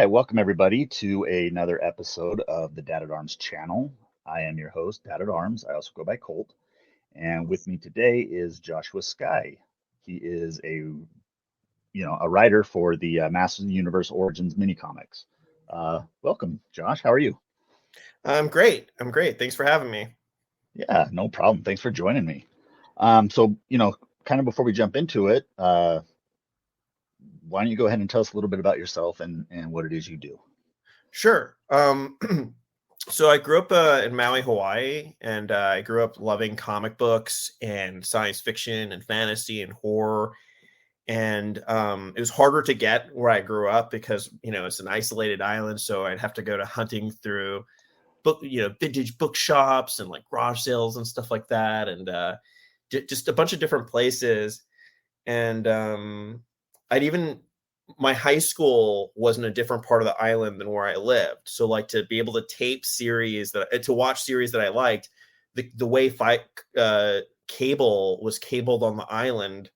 right, welcome everybody to another episode of the Dad at Arms channel. I am your host, Dad at Arms. I also go by Colt, and with me today is Joshua Sky. He is a writer for the Masters of the Universe Origins mini comics. Welcome, Josh. How are you? I'm great. I'm great. Thanks for having me. Yeah, no problem. Thanks for joining me. Kind of before we jump into it, why don't you go ahead and tell us a little bit about yourself and what it is you do? Sure. So I grew up in Maui, Hawaii, and I grew up loving comic books and science fiction and fantasy and horror. And it was harder to get where I grew up because it's an isolated island, so I'd have to go to hunting through vintage bookshops and like garage sales and stuff like that, and just a bunch of different places. And I'd even my high school was in a different part of the island than where I lived. So like to be able to tape series to watch series that I liked, the way cable was cabled on the island,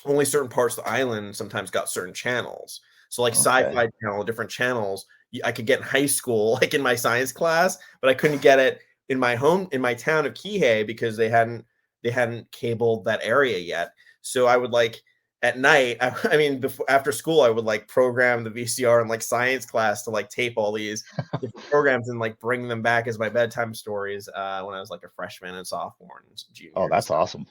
only certain parts of the island sometimes got certain channels. So like Okay. sci-fi channel, different channels I could get in high school, like in my science class, but I couldn't get it in my town of Kihei because they hadn't cabled that area yet. So I would like at night, I mean, before after school, I would like program the VCR in like science class to like tape all these different programs and like bring them back as my bedtime stories when I was like a freshman and sophomore and Oh, junior and that's stuff. awesome.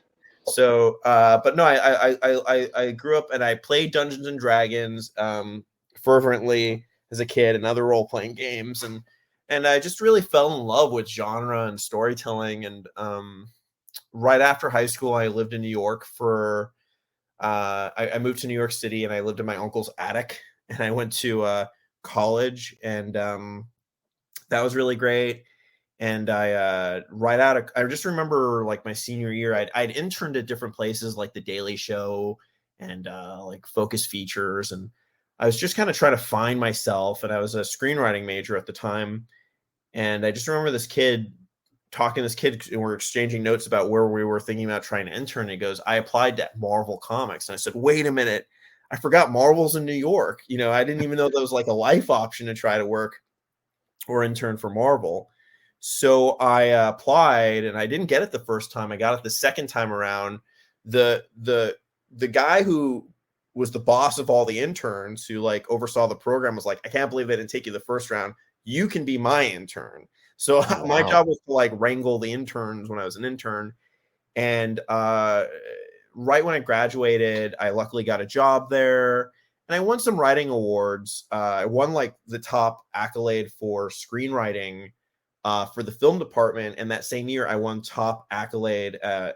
So, but no, I grew up and I played Dungeons and Dragons fervently as a kid and other role playing games, and I just really fell in love with genre and storytelling. And right after high school, I lived in New York for I moved to New York City and I lived in my uncle's attic, and I went to college, and that was really great. And I just remember like my senior year, I'd interned at different places like the Daily Show and like Focus Features, and I was just kind of trying to find myself. And I was a screenwriting major at the time, and I just remember this kid talking to this kid, and we're exchanging notes about where we were thinking about trying to intern. And he goes, "I applied to Marvel Comics," and I said, "Wait a minute, I forgot Marvel's in New York. I didn't even know there was like a life option to try to work or intern for Marvel." So I applied, and I didn't get it the first time. I got it the second time around. The guy who was the boss of all the interns, who like oversaw the program, was like, "I can't believe they didn't take you the first round. You can be my intern." So Oh, my wow. job was to like wrangle the interns when I was an intern. And right when I graduated, I luckily got a job there, and I won some writing awards. I won like the top accolade for screenwriting for the film department, and that same year I won top accolade at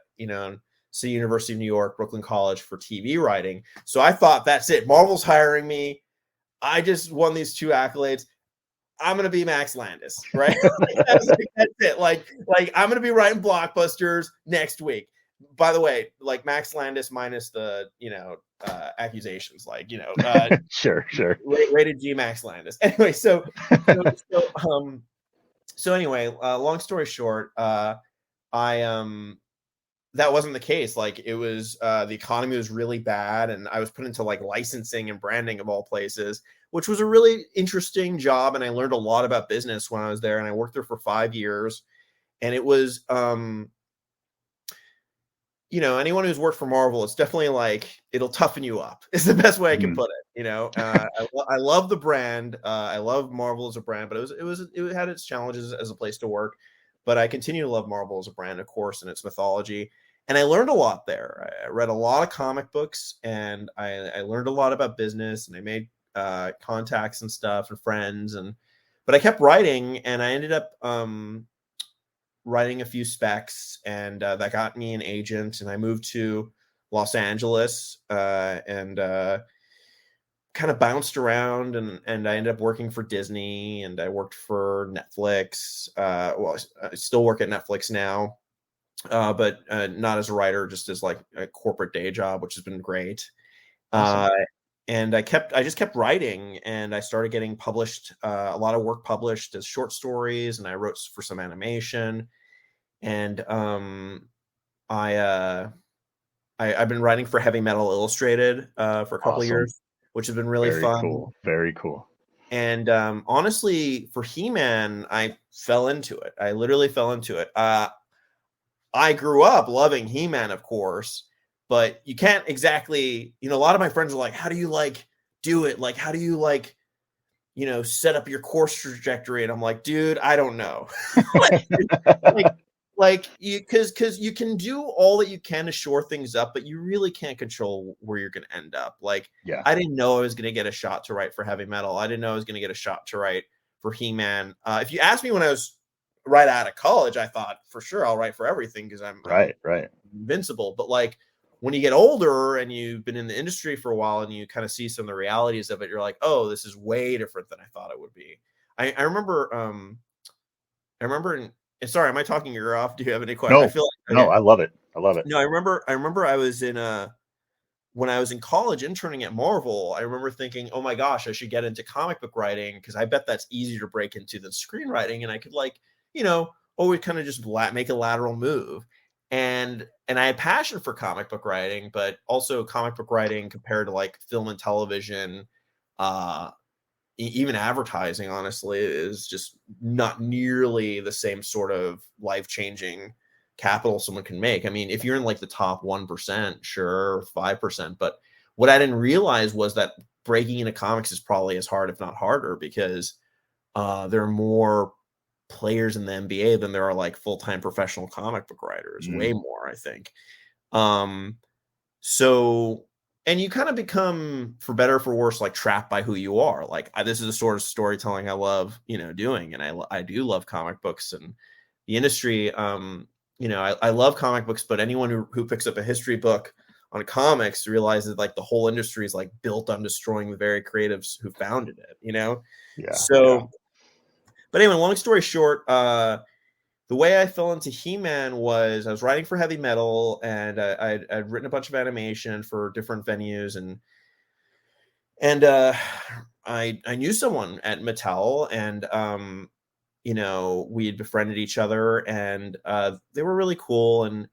City University of New York, Brooklyn College for TV writing. So I thought, that's it. Marvel's hiring me. I just won these two accolades. I'm gonna be Max Landis, right? That's it. Like I'm gonna be writing blockbusters next week. By the way, like Max Landis minus the accusations, like Sure, sure. rated G Max Landis. Anyway, so, so um so anyway, long story short, I that wasn't the case. Like it was the economy was really bad, and I was put into like licensing and branding of all places, which was a really interesting job, and I learned a lot about business when I was there, and I worked there for 5 years. And it was anyone who's worked for Marvel, it's definitely like it'll toughen you up. Is the best way I can Mhm. put it. I love the brand. I love Marvel as a brand, but it had its challenges as a place to work. But I continue to love Marvel as a brand, of course, and its mythology. And I learned a lot there. I read a lot of comic books, and I learned a lot about business, and I made contacts and stuff and friends. But I kept writing, and I ended up writing a few specs, and that got me an agent, and I moved to Los Angeles, and kind of bounced around, and I ended up working for Disney, and I worked for Netflix. Well, I still work at Netflix now, but not as a writer, just as like a corporate day job, which has been great. Awesome. Uh, and I just kept writing, and I started getting published, a lot of work published as short stories, and I wrote for some animation. And I, uh, I've been writing for Heavy Metal Illustrated for a couple of Awesome. years, which has been really Very fun. cool. Very cool. And honestly, for He-Man, I fell into it. I literally fell into it. I grew up loving He-Man, of course, but you can't exactly, a lot of my friends are like, how do you like do it? Like, how do you like, set up your course trajectory? And I'm like, dude, I don't know. like, because you can do all that you can to shore things up, but you really can't control where you're going to end up. Like, Yeah. I didn't know I was going to get a shot to write for heavy metal. I didn't know I was going to get a shot to write for He-Man. If you asked me when I was right out of college, I thought for sure I'll write for everything because I'm Right. invincible. But like when you get older and you've been in the industry for a while and you kind of see some of the realities of it, you're like, oh, this is way different than I thought it would be. I remember sorry, am I talking your ear off? Do you have any questions? I No, feel like no, okay. I love it. I love it. No, I remember I was in when I was in college interning at Marvel, I remember thinking, oh my gosh, I should get into comic book writing because I bet that's easier to break into than screenwriting. And I could always kind of just make a lateral move. And I had passion for comic book writing, but also comic book writing compared to like film and television, uh, even advertising, honestly, is just not nearly the same sort of life-changing capital someone can make. I mean, if you're in like the top 1%, sure, 5%, but what I didn't realize was that breaking into comics is probably as hard, if not harder, because there are more players in the NBA than there are like full-time professional comic book writers, way more, I think. So, and you kind of become, for better or for worse, like trapped by who you are. Like this is the sort of storytelling I love, doing, and I do love comic books and the industry. I love comic books, but anyone who picks up a history book on comics realizes like the whole industry is like built on destroying the very creatives who founded it. Yeah. So, but anyway, long story short, the way I fell into He-Man was I was writing for heavy metal, and I'd written a bunch of animation for different venues, and I knew someone at Mattel, and we had befriended each other, and they were really cool, and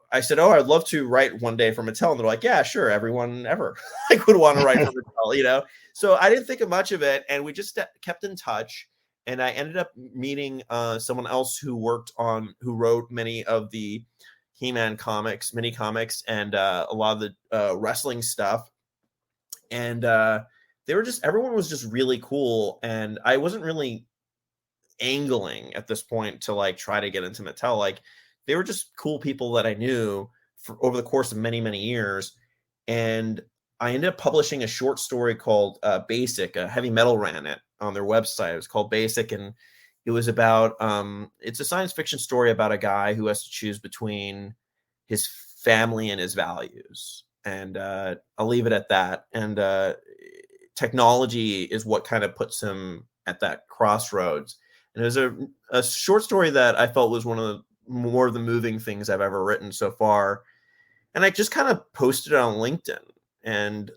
I said, oh, I'd love to write one day for Mattel, and they're like, yeah, sure, everyone ever like would want to write for Mattel, So I didn't think of much of it, and we just kept in touch. And I ended up meeting someone else who wrote many of the He-Man comics, mini comics, and a lot of the wrestling stuff. And everyone was just really cool. And I wasn't really angling at this point to like try to get into Mattel. Like they were just cool people that I knew over the course of many, many years. And I ended up publishing a short story called Basic. Heavy Metal ran it on their website. It was called Basic, and it was about it's a science fiction story about a guy who has to choose between his family and his values. And I'll leave it at that. And technology is what kind of puts him at that crossroads. And it was a short story that I felt was one of the more of the moving things I've ever written so far. And I just kind of posted it on LinkedIn. And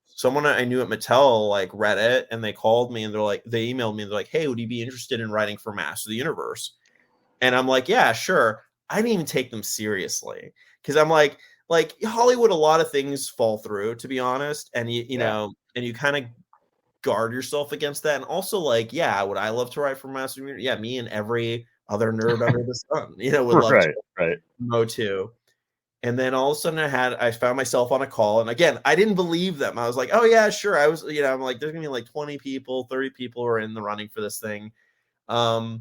someone I knew at Mattel like read it, and they called me, and they emailed me, and they're like, hey, would you be interested in writing for Master of the Universe? And I'm like, yeah, sure. I didn't even take them seriously because I'm like Hollywood, a lot of things fall through, to be honest. And you know, and you kind of guard yourself against that. And also, like, yeah, would I love to write for Master of the Universe? Yeah, me and every other nerd under the sun, would love to. Right. MOTU. And then all of a sudden I found myself on a call. And again, I didn't believe them. I was like, oh yeah, sure. I was, I'm like, there's gonna be like 20 people, 30 people are in the running for this thing. And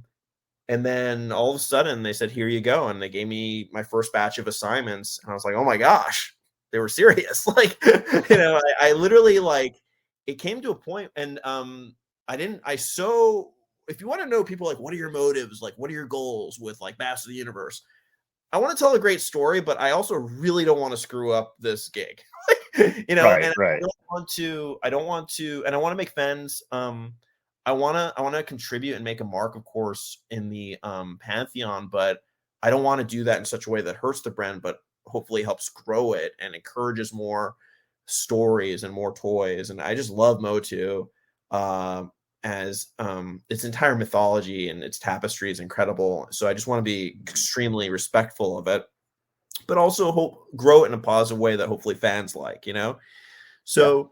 then all of a sudden they said, here you go. And they gave me my first batch of assignments. And I was like, oh my gosh, they were serious. Like, I literally like, it came to a point, and if you want to know people like, what are your motives? Like, what are your goals with like Master of the Universe? I want to tell a great story, but I also really don't want to screw up this gig, Right. and I don't want to, and I want to make fans. I want to contribute and make a mark, of course, in the pantheon, but I don't want to do that in such a way that hurts the brand, but hopefully helps grow it and encourages more stories and more toys. And I just love MOTU. As its entire mythology and its tapestry is incredible. So I just want to be extremely respectful of it, but also grow it in a positive way that hopefully fans like, So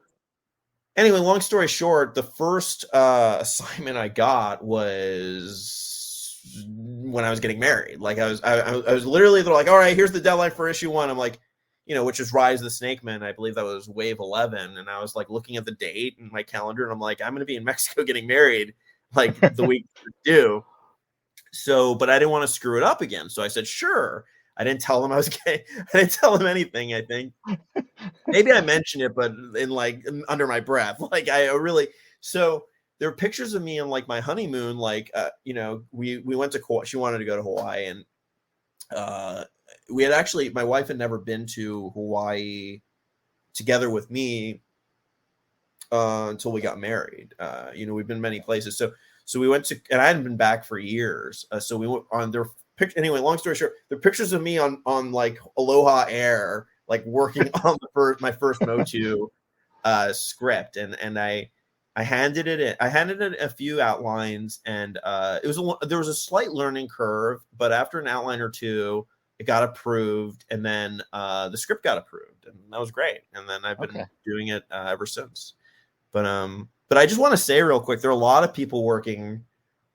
Anyway, long story short, the first assignment I got was when I was getting married. Like I was literally, they're like, all right, here's the deadline for issue 1. I'm like, which is Rise of the Snake Man. I believe that was wave 11. And I was like looking at the date in my calendar, and I'm like, I'm going to be in Mexico getting married like the week due. So, but I didn't want to screw it up again. So I said, sure. I didn't tell him I was gay. I didn't tell him anything, I think. Maybe I mentioned it, but under my breath. Like I really, so there are pictures of me on like my honeymoon. Like, we went to Kauai. She wanted to go to Hawaii, and we had actually, my wife had never been to Hawaii together with me until we got married. We've been many places. So we went to, and I hadn't been back for years. So we went on their picture. Anyway, long story short, the pictures of me on like Aloha Air, like working on my first MOTU script, and I handed it in. I handed it a few outlines, and there was a slight learning curve, but after an outline or two, it got approved, and then the script got approved, and that was great. And then I've been doing it ever since. But I just want to say real quick, there are a lot of people working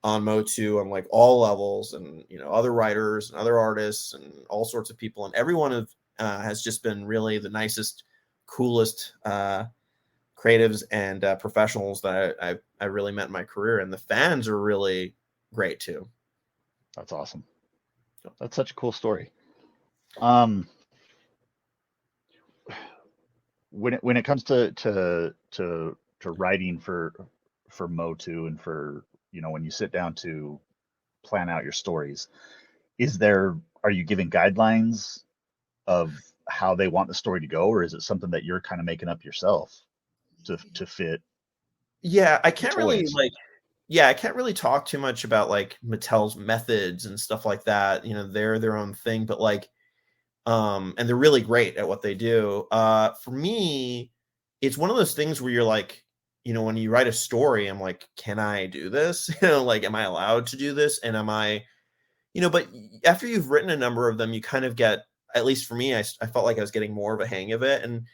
on MOTU on like all levels, and other writers and other artists and all sorts of people, and everyone has just been really the nicest, coolest creatives and professionals that I really met in my career, and the fans are really great too. That's awesome. That's such a cool story. When it comes to writing for MOTU, and for when you sit down to plan out your stories, are you giving guidelines of how they want the story to go, or is it something that you're kind of making up yourself to fit? Yeah, I can't really talk too much about like Mattel's methods and stuff like that. They're their own thing, but like, and they're really great at what they do. For me, it's one of those things where you're like, when you write a story, I'm like, can I do this? Like, am I allowed to do this? And am I, but after you've written a number of them, you kind of get, at least for me, I felt like I was getting more of a hang of it. And,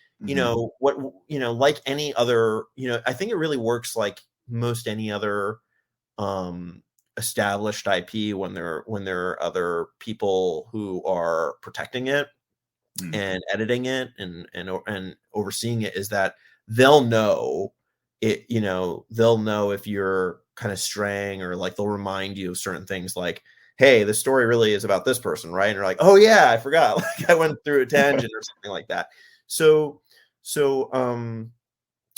like any other, I think it really works like most any other established IP when there are other people who are protecting it and editing it and overseeing it, is that they'll know it, they'll know if you're kind of straying, or like they'll remind you of certain things, like, hey, the story really is about this person, right? And you're like, oh yeah, I forgot. Like I went through a tangent or something like that. So,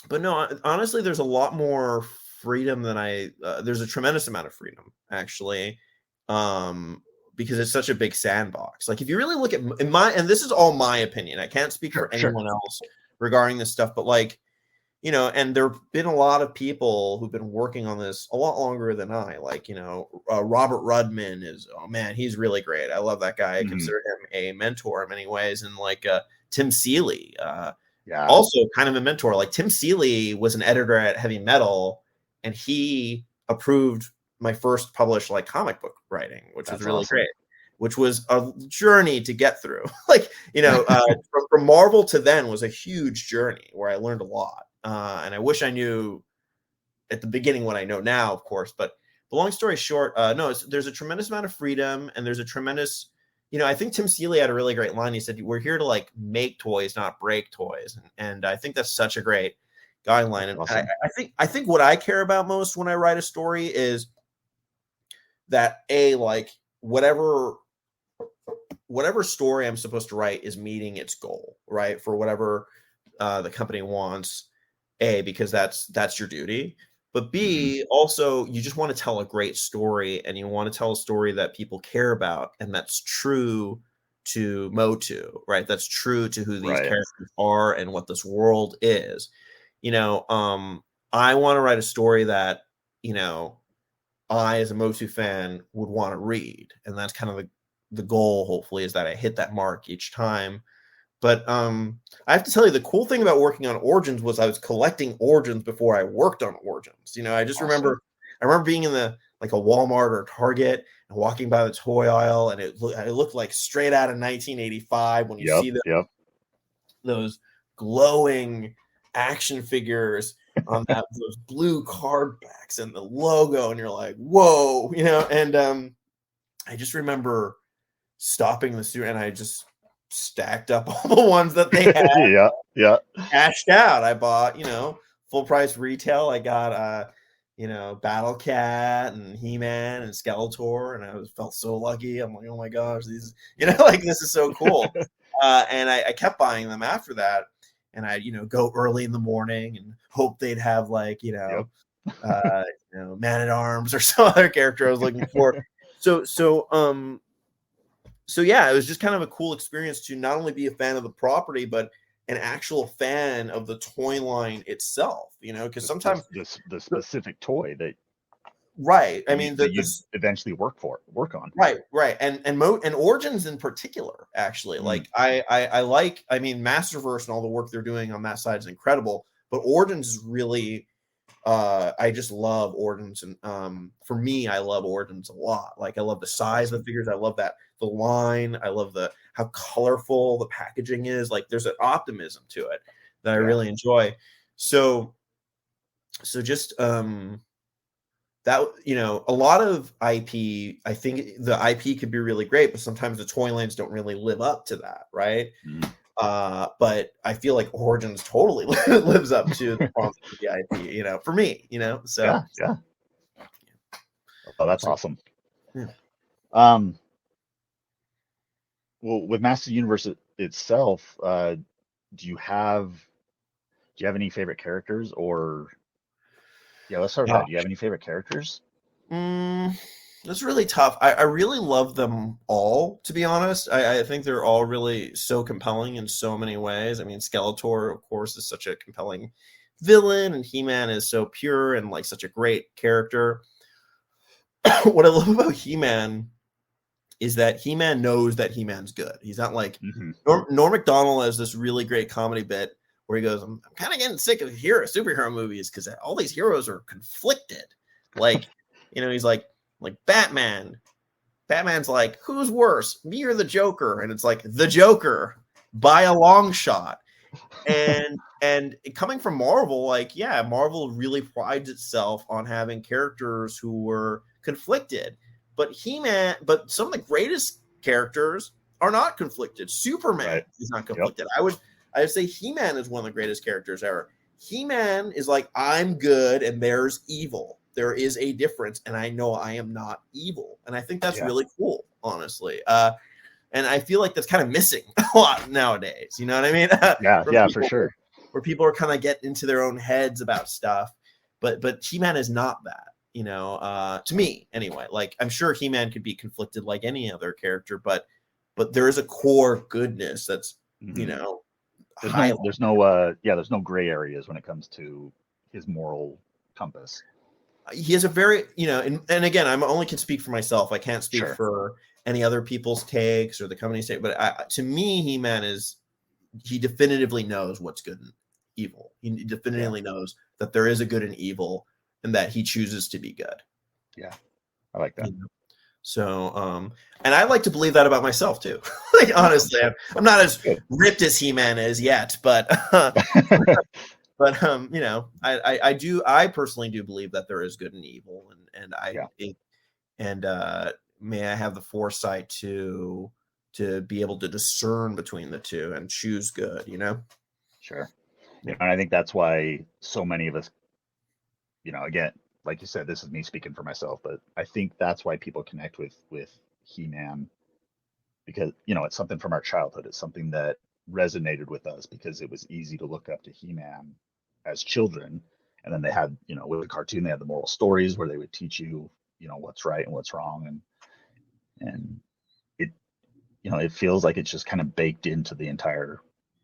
but no, honestly, there's a lot more freedom than there's a tremendous amount of freedom, actually, because it's such a big sandbox. Like if you really look at and this is all my opinion, I can't speak for anyone else regarding this stuff, but like, and there have been a lot of people who've been working on this a lot longer than I. Like, Robert Rudman is, oh man, he's really great. I love that guy. I consider him a mentor in many ways. And like Tim Seeley, also kind of a mentor. Like Tim Seeley was an editor at Heavy Metal, and he approved my first published like comic book writing, which was really great. Which was a journey to get through. Like, from Marvel to then was a huge journey where I learned a lot. And I wish I knew at the beginning what I know now, of course. But the long story short, no, there's a tremendous amount of freedom, and there's a tremendous, I think Tim Seeley had a really great line. He said, "We're here to like make toys, not break toys." And I think that's such a great guideline. And awesome. I think what I care about most when I write a story is that like whatever story I'm supposed to write is meeting its goal, right? For whatever the company wants, because that's your duty. But B, also, you just want to tell a great story, and you want to tell a story that people care about, and that's true to MOTU, right? That's true to who these characters are and what this world is. I want to write a story that, I, as a MOTU fan, would want to read, and that's kind of the goal, hopefully, is that I hit that mark each time. But I have to tell you, the cool thing about working on Origins was I was collecting Origins before I worked on Origins. I just remember being in a Walmart or Target and walking by the toy aisle, and it looked like straight out of 1985 when you see those glowing action figures on that those blue card backs and the logo, and you're like, whoa, and I just remember stopping the store and I just stacked up all the ones that they had, Yeah, yeah. cashed out. I bought, full price retail. I got Battle Cat and He-Man and Skeletor, and I felt so lucky. I'm like, oh my gosh, these, like this is so cool. And I kept buying them after that, and I go early in the morning and hope they'd have like Yep. Man at Arms or some other character I was looking for. So yeah, it was just kind of a cool experience to not only be a fan of the property, but an actual fan of the toy line itself, because sometimes The specific toy that right. I mean, that you eventually work on. right, and Origins in particular, actually, like I like. I mean, Masterverse and all the work they're doing on that side is incredible, but Origins is really. I just love Origins, and for me, I love Origins a lot. Like, I love the size of the figures. I love the line. I love how colorful the packaging is. Like, there's an optimism to it that I really enjoy. So just that a lot of IP, I think the IP could be really great, but sometimes the toy lines don't really live up to that, right? But I feel like Origins totally lives up to the promise of the IP, for me, so yeah. Oh, that's awesome. Yeah. Well, with Master Universe itself, do you have any favorite characters? Or let's start with that. Do you have any favorite characters? That's really tough. I really love them all, to be honest. I think they're all really so compelling in so many ways. I mean, Skeletor, of course, is such a compelling villain, and He-Man is so pure and like such a great character. What I love about He-Man is that He-Man knows that He-Man's good. He's not like Norm Macdonald has this really great comedy bit where he goes, I'm kind of getting sick of superhero movies because all these heroes are conflicted. Like, he's like Batman. Batman's like, who's worse, me or the Joker? And it's like, the Joker by a long shot. And coming from Marvel, like, yeah, Marvel really prides itself on having characters who were conflicted. But some of the greatest characters are not conflicted. Superman is not conflicted. Yep. I would say He-Man is one of the greatest characters ever. He-Man is like, I'm good and there's evil. There is a difference, and I know I am not evil. And I think that's really cool, honestly. And I feel like that's kind of missing a lot nowadays. You know what I mean? For sure. Where people are kind of getting into their own heads about stuff. But He-Man is not that, to me anyway. Like, I'm sure He-Man could be conflicted like any other character, but there is a core goodness that's, there's no gray areas when it comes to his moral compass. He has a very, and again, I only can speak for myself. I can't speak for any other people's takes or the company's take, but to me, He-Man he definitively knows what's good and evil. He definitively knows that there is a good and evil and that he chooses to be good. Yeah. I like that. So, and I like to believe that about myself too. Like, honestly, I'm not as ripped as He-Man is yet, but I personally do believe that there is good and evil, and may I have the foresight to be able to discern between the two and choose good, Sure. And I think that's why so many of us, again, like you said, this is me speaking for myself, but I think that's why people connect with He-Man, because, it's something from our childhood. It's something that resonated with us because it was easy to look up to He-Man as children. And then they had, with the cartoon, they had the moral stories where they would teach you, what's right and what's wrong. And it, it feels like it's just kind of baked into the entire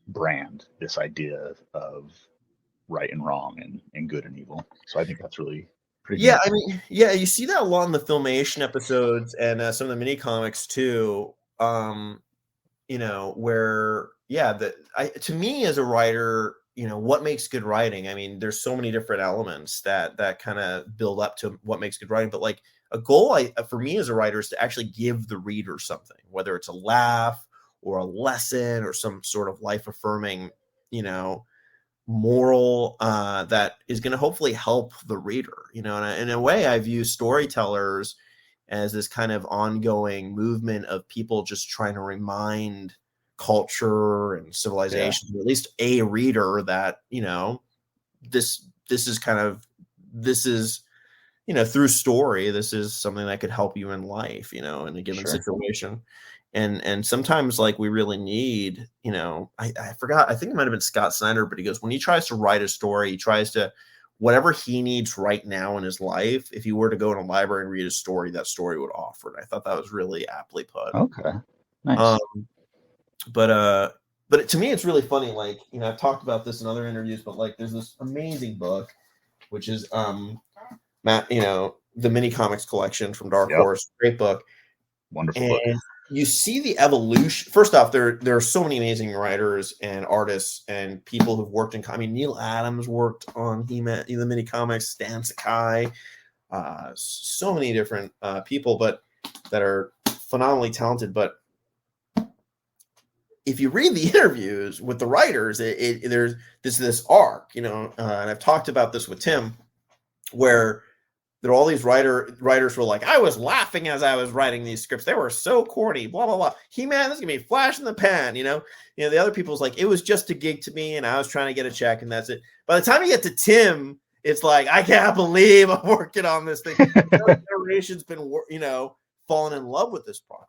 brand, this idea of right and wrong and good and evil. So I think that's really pretty neat. I mean, you see that a lot in the Filmation episodes and some of the mini comics too. Where to me as a writer, what makes good writing? I mean, there's so many different elements that kind of build up to what makes good writing. But like a goal for me as a writer is to actually give the reader something, whether it's a laugh or a lesson or some sort of life affirming, moral that is going to hopefully help the reader. You know, and in a way, I view storytellers as this kind of ongoing movement of people just trying to remind culture and civilization, or at least a reader, that, you know, this is kind of, this is, you know, through story, this is something that could help you in life, you know, in a given situation. And sometimes, like, we really need, you know, I forgot, I think it might have been Scott Snyder, but he goes, when he tries to write a story, he tries to, whatever he needs right now in his life, if he were to go in a library and read a story, that story would offer it. I thought that was really aptly put. Okay. Nice. But to me, it's really funny. Like, you know, I've talked about this in other interviews, but like, there's this amazing book, which is Matt, you know, the mini comics collection from Dark Horse. Great book. Wonderful book. You see the evolution. First off, there are so many amazing writers and artists and people who've worked in. I mean, Neil Adams worked on He-Man, the mini comics. Stan Sakai, so many different people, but that are phenomenally talented. But if you read the interviews with the writers, there's this arc, you know, and I've talked about this with Tim, where there are all these writers who are like, I was laughing as I was writing these scripts. They were so corny, blah, blah, blah. He-Man, this is going to be flash in the pan, you know? You know, the other people's like, it was just a gig to me, and I was trying to get a check, and that's it. By the time you get to Tim, it's like, I can't believe I'm working on this thing. The generation's been, you know, falling in love with this property.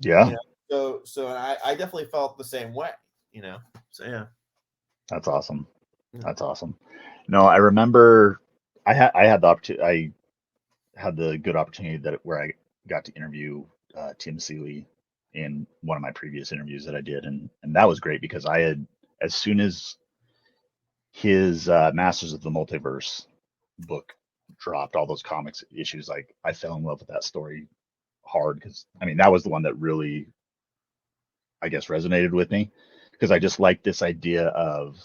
Yeah. You know? So I definitely felt the same way, you know? So, yeah. That's awesome. That's awesome. No, I remember I had the good opportunity where I got to interview Tim Seeley in one of my previous interviews that I did, and that was great because I had, as soon as his Masters of the Multiverse book dropped, all those comics issues, like, I fell in love with that story hard, because I mean, that was the one that really, I guess, resonated with me, because I just like this idea of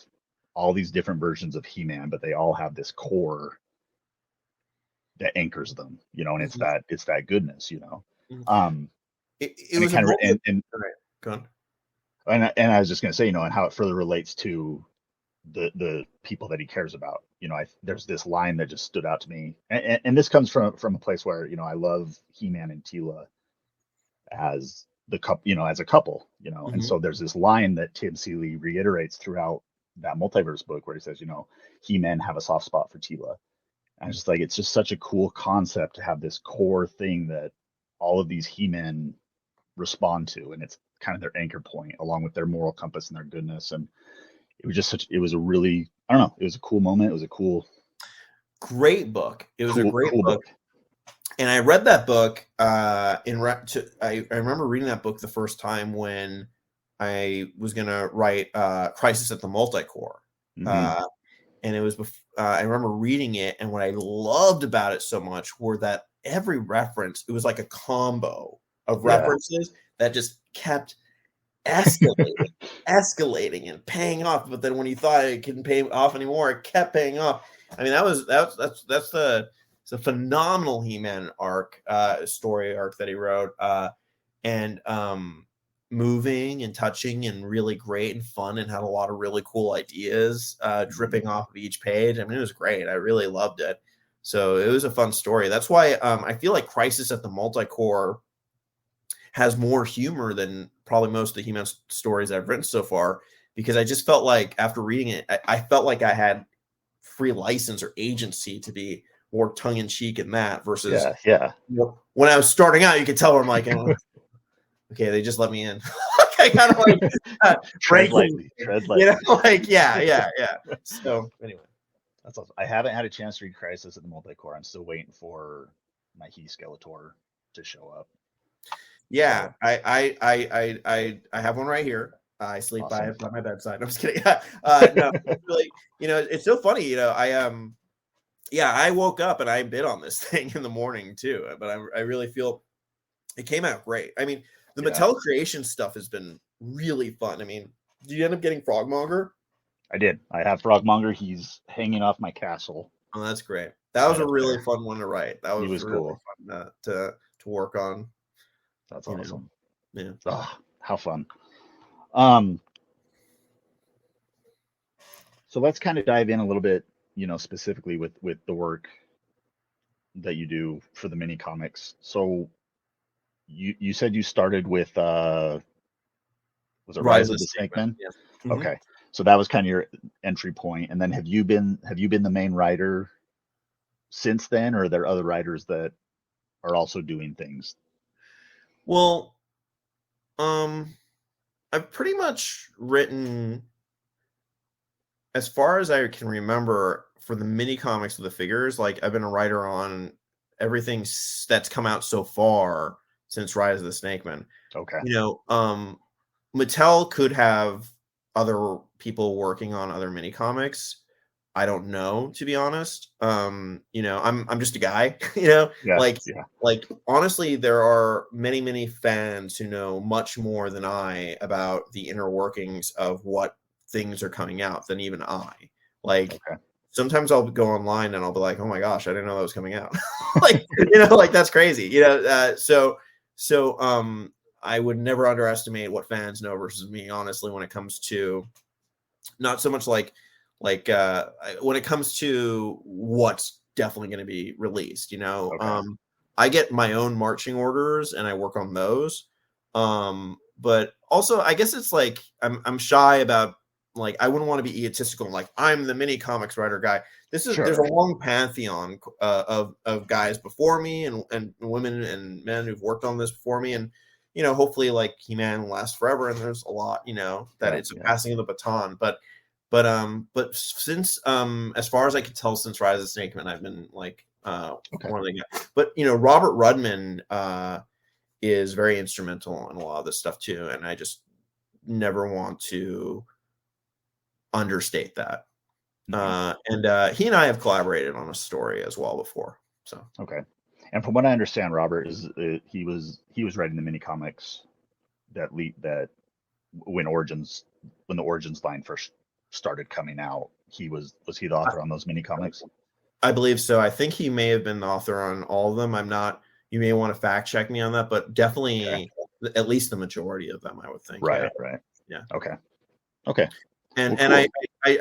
all these different versions of He-Man, but they all have this core that anchors them, you know, and it's that goodness, you know. It was kind of, go on. And I was just going to say, you know, and how it further relates to the people that he cares about. You know, there's this line that just stood out to me, and this comes from a place where, you know, I love He-Man and Teela as the couple, you know, as a couple, you know, and so there's this line that Tim Seeley reiterates throughout that multiverse book where he says, you know, He-Men have a soft spot for Teela. And I'm just like, it's just such a cool concept to have this core thing that all of these He-Men respond to, and it's kind of their anchor point, along with their moral compass and their goodness. And it was just it was a really, I don't know, it was a cool moment. It was a great book. It was a great book. And I read that book I remember reading that book the first time when I was going to write Crisis at the Multicore. And it was, I remember reading it, and what I loved about it so much were that every reference, it was like a combo of references that just kept escalating and paying off. But then when you thought it couldn't pay off anymore, it kept paying off. I mean, it's a phenomenal He-Man arc, story arc that he wrote, and moving and touching and really great and fun, and had a lot of really cool ideas dripping off of each page. I mean, it was great. I really loved it. So it was a fun story. That's why I feel like Crisis at the Multicore has more humor than probably most of the He-Man stories I've written so far, because I just felt like after reading it, I felt like I had free license or agency to be more tongue-in-cheek in that versus you know, when I was starting out, you could tell where I'm like, oh, okay, they just let me in. I kind of like tread lightly, you know, like yeah. So anyway, that's awesome. I haven't had a chance to read Crisis at the Multicore. I'm still waiting for my He Skeletor to show up. Yeah, so. I have one right here. I sleep by it by my bedside. I'm just kidding. No, really, you know, it's so funny. You know, I woke up and I bid on this thing in the morning too. But I really feel it came out great. I mean, the Mattel Creation stuff has been really fun. I mean, did you end up getting Frogmonger? I did. I have Frogmonger. He's hanging off my castle. Oh, that's great. That was a really fun one to write. That was really cool. Fun to work on. That's awesome. Yeah. Oh, how fun. So let's kind of dive in a little bit, specifically with the work that you do for the mini comics. So you said you started with was it Rise Rise of of the the Snake Snake Man. Men? Yeah. Okay. So that was kind of your entry point. And then have you been the main writer since then, or are there other writers that are also doing things? Well, um, I've pretty much written, as far as I can remember, for the mini comics of the figures. Like, I've been a writer on everything that's come out so far since Rise of the Snake Man. Okay. You know, Mattel could have other people working on other mini comics. I don't know, to be honest. I'm just a guy, Yeah. like Yeah. honestly, there are many, many fans who know much more than I about the inner workings of what things are coming out than even I. Like, Okay. sometimes I'll go online and I'll be like, "Oh my gosh, I didn't know that was coming out." Like, that's crazy. So I would never underestimate what fans know versus me, honestly, when it comes to not so much when it comes to what's definitely going to be released. Okay. I get my own marching orders and I work on those. But also, I guess it's like I'm shy about, like, I wouldn't want to be egotistical and like I'm the mini comics writer guy. There's a Sure. long pantheon of guys before me, and women and men who've worked on this before me, and hopefully, like, He-Man will last forever, and there's a lot, that Yeah. it's a Yeah. passing of the baton. But since, as far as I can tell, since Rise of the Snake Man, I've been like, Okay. one of the guys. But Robert Rudman is very instrumental in a lot of this stuff too, and I just never want to understate that. Hmm. And he and I have collaborated on a story as well before. So Okay. And from what I understand, Robert is he was writing the mini comics that when the Origins line first started coming out, was he the I, author on those mini comics? I believe so. I think he may have been the author on all of them. I'm not. You may want to fact check me on that, but Okay. definitely at least the majority of them, I would think. Yeah, Right. Right. yeah. Okay. Okay. Well, And cool.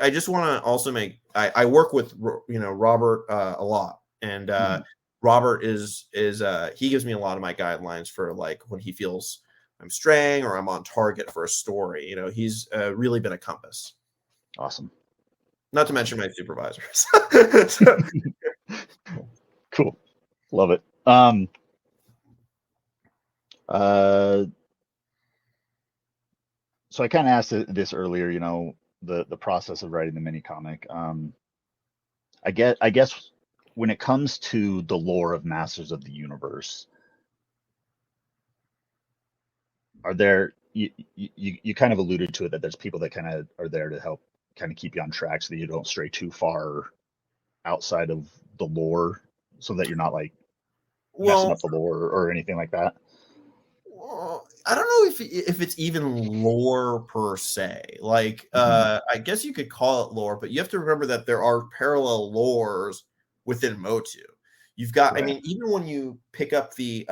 I just want to also make, I work with Robert a lot, and Hmm. Robert is he gives me a lot of my guidelines for, like, when he feels I'm straying or I'm on target for a story. He's really been a compass. Awesome. Not to Awesome. mention my supervisors. Cool. Love it. Uh, so I kind of asked this earlier, the process of writing the mini comic. I guess when it comes to the lore of Masters of the Universe, are there you kind of alluded to it that there's people that kind of are there to help kind of keep you on track so that you don't stray too far outside of the lore, so that you're not like messing Well, up the lore or anything like that. I don't know if it's even lore per se. Like, Hmm. I guess you could call it lore, but you have to remember that there are parallel lores within MOTU. You've got, I Right. mean, even when you pick up the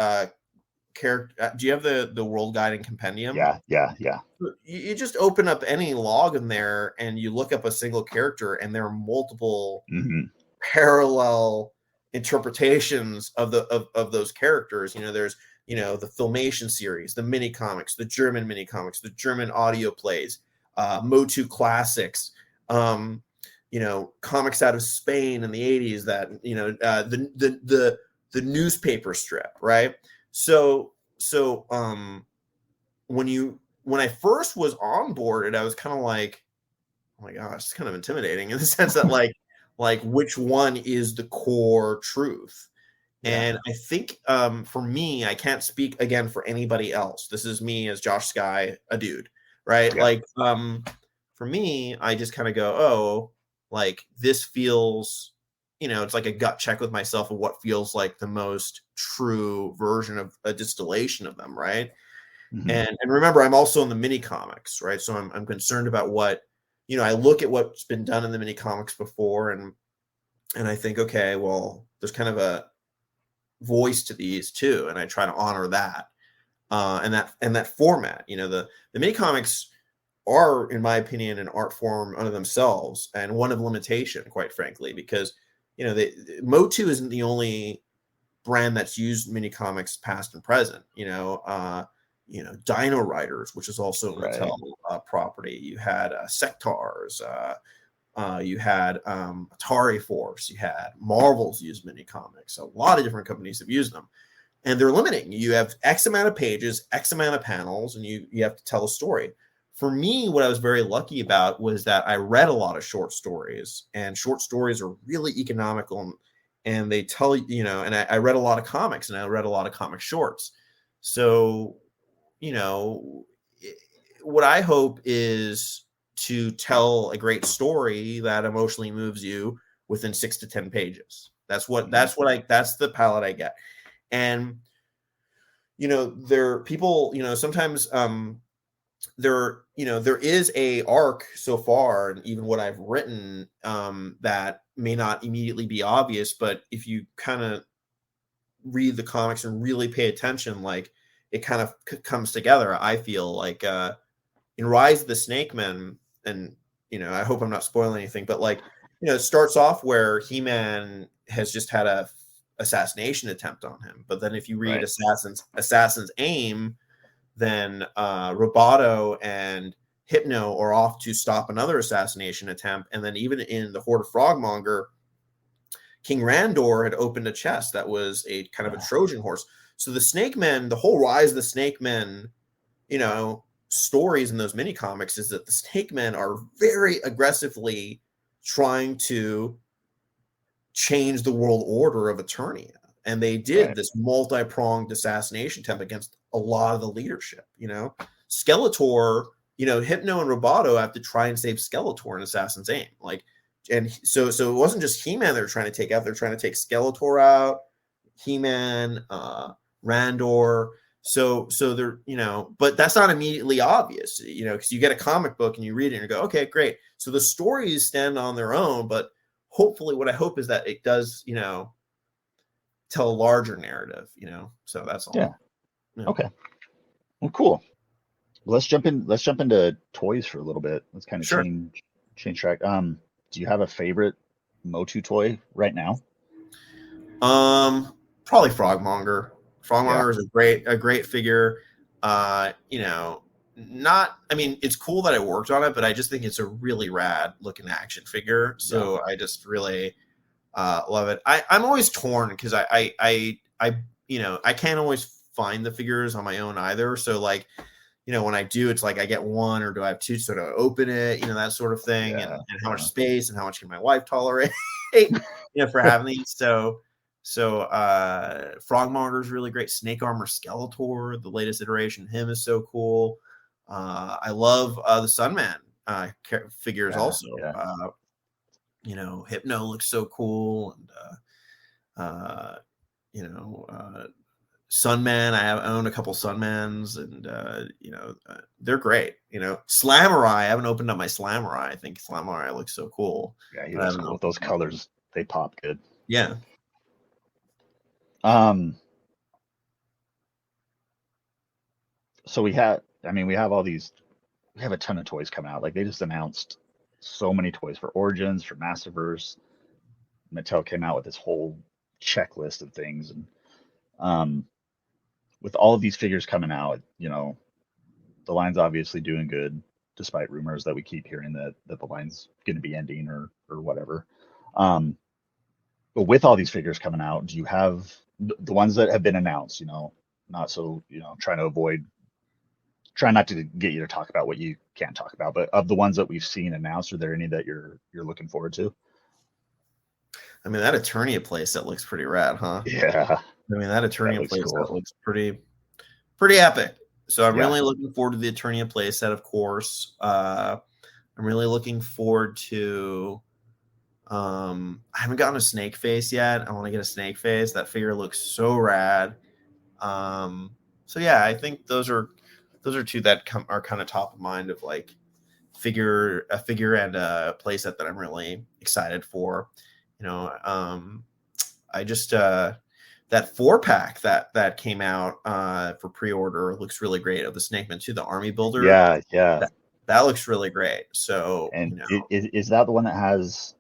character, do you have the World Guide and Compendium? Yeah. Yeah. Yeah. You just open up any log in there and you look up a single character, and there are multiple Hmm. parallel interpretations of those characters. There's the Filmation series, the mini comics, the German mini comics, the German audio plays, MOTU classics, comics out of Spain in the 80s, that the newspaper strip, right? So when I first was on board, I was kind of like, oh my gosh, it's kind of intimidating in the sense that, like which one is the core truth. Yeah. And I think, for me, I can't speak again for anybody else. This is me as Josh Sky, a dude, right? Yeah. Like, for me, I just kind of go, oh, like, this feels, it's like a gut check with myself of what feels like the most true version of a distillation of them, right? Hmm. And remember, I'm also in the mini comics, right? So I'm concerned about what, I look at what's been done in the mini comics before, and I think, okay, well, there's kind of a voice to these too, and I try to honor that, and that format. The mini comics are, in my opinion, an art form unto themselves and one of limitation, quite frankly, because MOTU isn't the only brand that's used mini comics past and present. Dino Riders, which is also a Right. Mattel property. You had Sectars. You had Atari Force. You had Marvel's used mini comics. A lot of different companies have used them, and they're limiting. You have X amount of pages, X amount of panels, and you have to tell a story. For me, what I was very lucky about was that I read a lot of short stories, and short stories are really economical, and they tell and I read a lot of comics, and I read a lot of comic shorts. So, what I hope is to tell a great story that emotionally moves you within 6 to 10 pages. That's the palette I get. And there people, sometimes there is a arc so far, and even what I've written that may not immediately be obvious, but if you kind of read the comics and really pay attention, like it kind of comes together. I feel like in Rise of the Snake Men, and I hope I'm not spoiling anything, but like it starts off where He-Man has just had a assassination attempt on him, but then if you read Right. Assassin's Aim, then Roboto and Hypno are off to stop another assassination attempt, and then even in the Horde of Frogmonger, King Randor had opened a chest that was a kind of a Trojan horse. So the Snake Men, the whole Rise of the Snake Men, stories in those mini comics is that the Snake Men are very aggressively trying to change the world order of Eternia. And they did this multi-pronged assassination attempt against a lot of the leadership. Skeletor, Hypno and Roboto have to try and save Skeletor in Assassin's Aim. And so it wasn't just He-Man they were trying to take out. They're trying to take Skeletor out, He-Man, Randor. So they're, but that's not immediately obvious, because you get a comic book and you read it and you go, okay, great. So the stories stand on their own, but hopefully what I hope is that it does, tell a larger narrative, so that's all. Yeah. Okay. Well, cool. Well, let's jump into toys for a little bit. Let's kind of Sure. change track. Do you have a favorite MOTU toy right now? Probably Frogmonger. Frogmonger Yeah. is a great figure. It's cool that I worked on it, but I just think it's a really rad looking action figure. So I just really love it. I'm always torn because I can't always find the figures on my own either. So when I do, it's like I get one, or do I have two? So to open it, that sort of thing, and how much space and how much can my wife tolerate, for having these. So Frogmonger is really great. Snake Armor Skeletor, the latest iteration, him is so cool. I love the Sunman figures also. Hypno looks so cool, and Sunman. I own a couple Sunmans, and they're great. Slamurai. I haven't opened up my Slamurai. I think Slamurai looks so cool. Yeah, he looks cool with those colors. They pop good. Yeah. So we have all these. We have a ton of toys coming out. Like they just announced so many toys for Origins, for Massiverse. Mattel came out with this whole checklist of things, and with all of these figures coming out, the line's obviously doing good, despite rumors that we keep hearing that the line's going to be ending or whatever. But with all these figures coming out, do you have the ones that have been announced? Not so try not to get you to talk about what you can't talk about. But of the ones that we've seen announced, are there any that you're looking forward to? I mean, that Eternia playset looks pretty rad, huh? Yeah. That Eternia playset cool. looks pretty epic. So I'm really looking forward to the Eternia playset, of course. I'm really looking forward to. I haven't gotten a snake face yet. I want to get a snake face. That figure looks so rad. So yeah, I think those are two that are kind of top of mind of like a figure and a playset that I'm really excited for. I just that 4-pack that came out for pre-order looks really great of the Snake Man 2, the Army Builder. Yeah. That looks really great. So, And is that the one that has?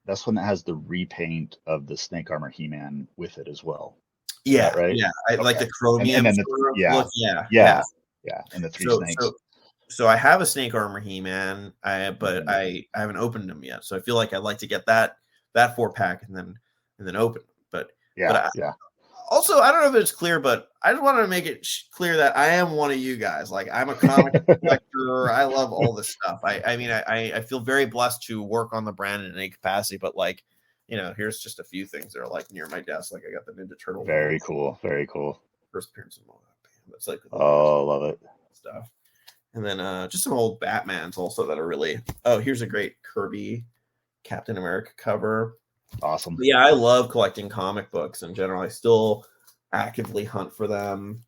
That's one that has the repaint of the Snake Armor He-Man with it as well. Is that yeah, right? yeah. I like Okay. the And chromium then sort of yeah, look. Yeah, yeah. yeah, yeah, and the three So, snakes. so I have a Snake Armor He-Man, but Mhm. I haven't opened them yet. So I feel like I'd like to get that 4-pack and then open them. But Yeah, yeah. also, I don't know if it's clear, but I just wanted to make it clear that I am one of you guys. Like, I'm a comic collector. I love all this stuff. I mean, I feel very blessed to work on the brand in any capacity, but like, here's just a few things that are like near my desk. Like, I got the Ninja Turtle Very cool. Very cool. first appearance of MOTU. That's like the Oh, love it. stuff. And then just some old Batmans also that are really. Oh, here's a great Kirby Captain America cover. Awesome. But yeah, I love collecting comic books in general. I still actively hunt for them.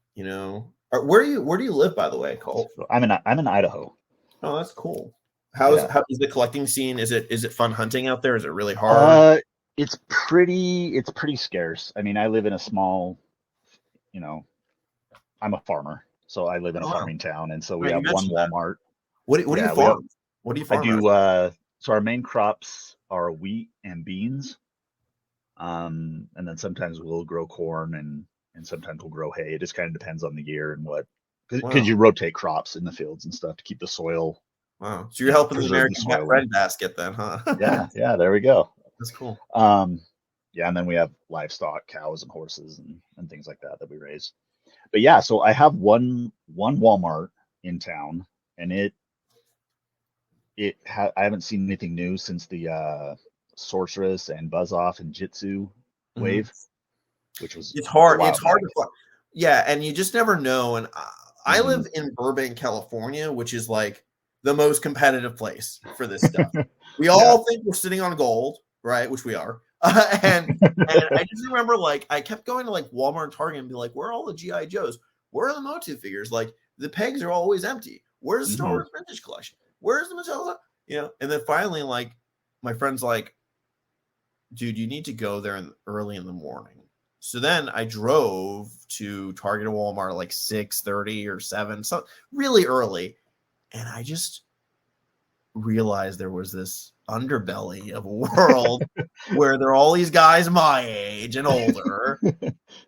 Where do you live, by the way, Colt? So I'm in Idaho. Oh, that's cool. Yeah. How is the collecting scene? Is it fun hunting out there? Is it really hard? Uh, it's pretty scarce. I mean, I live in a small, you know, I'm a farmer, so I live in a Oh, wow. farming town, and so we Right, you have one mentioned that. Walmart. What do you Yeah, we have. farm? What do you I farm out do. So our main crops are wheat and beans. And then sometimes we'll grow corn and sometimes we'll grow hay. It just kind of depends on the year and what, there? because Wow, you rotate crops in the fields and stuff to keep the soil, wow. So you're helping the preserve the American soil. And breadbasket then, huh? yeah, yeah, there we go. That's cool. Um, yeah, and then we have livestock, cows and horses and things like that we raise. But yeah, so I have one Walmart in town, and I haven't seen anything new since the Sorceress and Buzz Off and Jitsu Mhm. wave, which was It's a hard. while It's hard back. to find. Yeah, and you just never know. And I Hmm. live in Burbank, California, which is like the most competitive place for this stuff. We Yeah. all think we're sitting on gold, right? Which we are. And I just remember like I kept going to like Walmart and Target and be like, where are all the GI Joes? Where are the MOTU figures? Like the pegs are always empty. Where's the Star Hmm. Wars vintage collection? Where's the Mattel? And then finally, like my friend's like, dude, you need to go there early in the morning. So then I drove to Target or Walmart like 6:30 or 7, so really early, and I just realized there was this underbelly of a world where there are all these guys my age and older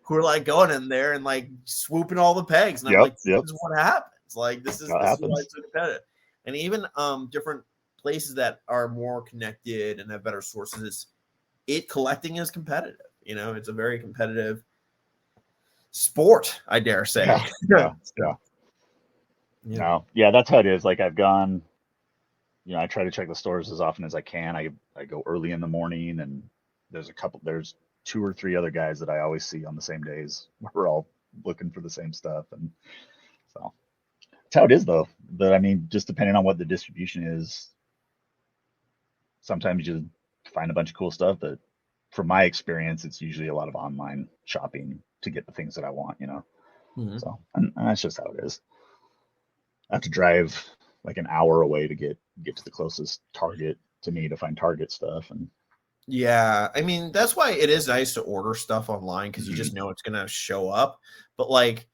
who are like going in there and like swooping all the pegs, and I'm Yep, like, yep. this is what happens. Like That this is why happens. it's so competitive. And even different places that are more connected and have better sources, collecting is competitive. It's a very competitive sport, I dare say. Yeah, yeah, So, yeah. yeah. No, yeah, that's how it is. Like I've gone, I try to check the stores as often as I can. I go early in the morning, and there's two or three other guys that I always see on the same days. We're all looking for the same stuff, and so that's how it is, though. But I mean, just depending on what the distribution is, sometimes you just find a bunch of cool stuff. But from my experience, it's usually a lot of online shopping to get the things that I want. Mhm. So, and that's just how it is. I have to drive like an hour away to get to the closest Target to me to find Target stuff. And Yeah, I mean that's why it is nice to order stuff online because you mhm. just know it's gonna show up. But like,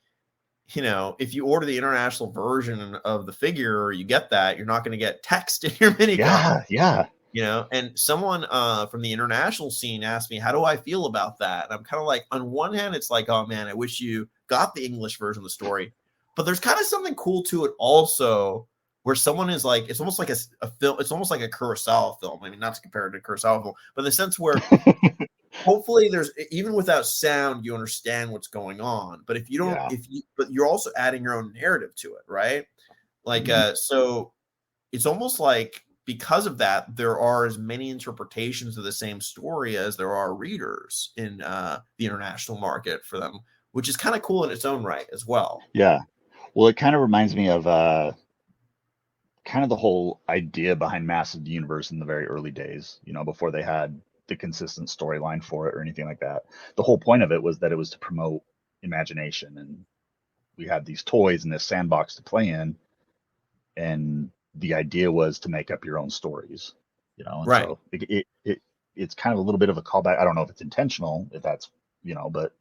if you order the international version of the figure, you get that, you're not gonna get text in your mini copy. Yeah, yeah, And someone from the international scene asked me, how do I feel about that? And I'm kind of like, on one hand, it's like, oh man, I wish you got the English version of the story. But there's kind of something cool to it also, where someone is like, it's almost like a film, it's almost like a Kurosawa film. I mean, not to compare it to a Kurosawa film, but in the sense where hopefully there's, even without sound, you understand what's going on. But if you don't, yeah. but you're also adding your own narrative to it, right? Like, Hmm. so it's almost like because of that, there are as many interpretations of the same story as there are readers in the international market for them, which is kind of cool in its own right as well. Yeah. Well, it kind of reminds me of kind of the whole idea behind Massive Universe in the very early days, before they had the consistent storyline for it or anything like that. The whole point of it was that it was to promote imagination, and we had these toys in this sandbox to play in, and the idea was to make up your own stories. And Right. so it's kind of a little bit of a callback. I don't know if it's intentional, if that's, but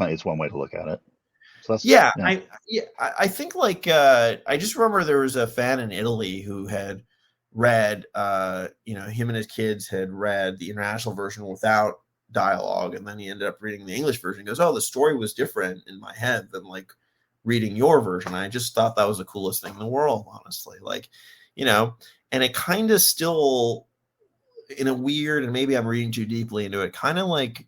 it's one way to look at it. So that's Yeah, I think like I just remember there was a fan in Italy who had read him and his kids had read the international version without dialogue, and then he ended up reading the English version. He goes, "Oh, the story was different in my head than like reading your version." I just thought that was the coolest thing in the world, honestly. Like, and it kind of still in a weird, and maybe I'm reading too deeply into it, kind of like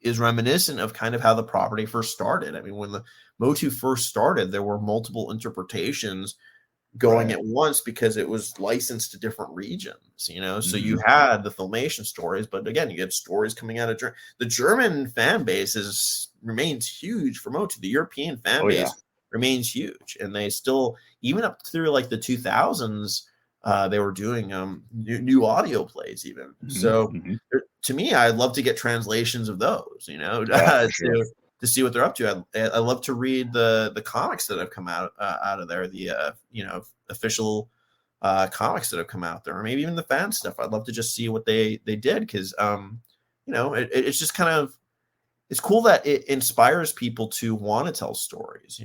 is reminiscent of kind of how the property first started. I mean, when the MOTU first started, there were multiple interpretations going at once because it was licensed to different regions, So you had the Filmation stories, but again, you had stories coming out of the German fan base remains huge for MOTU. The European fan base remains huge, and they still, even up through like the 2000s, they were doing new audio plays even. So to me, I'd love to get translations of those, to see what they're up to. I love to read the comics that have come out of there, the official comics that have come out there, or maybe even the fan stuff. I'd love to just see what they did, because it's just kind of, it's cool that it inspires people to want to tell stories,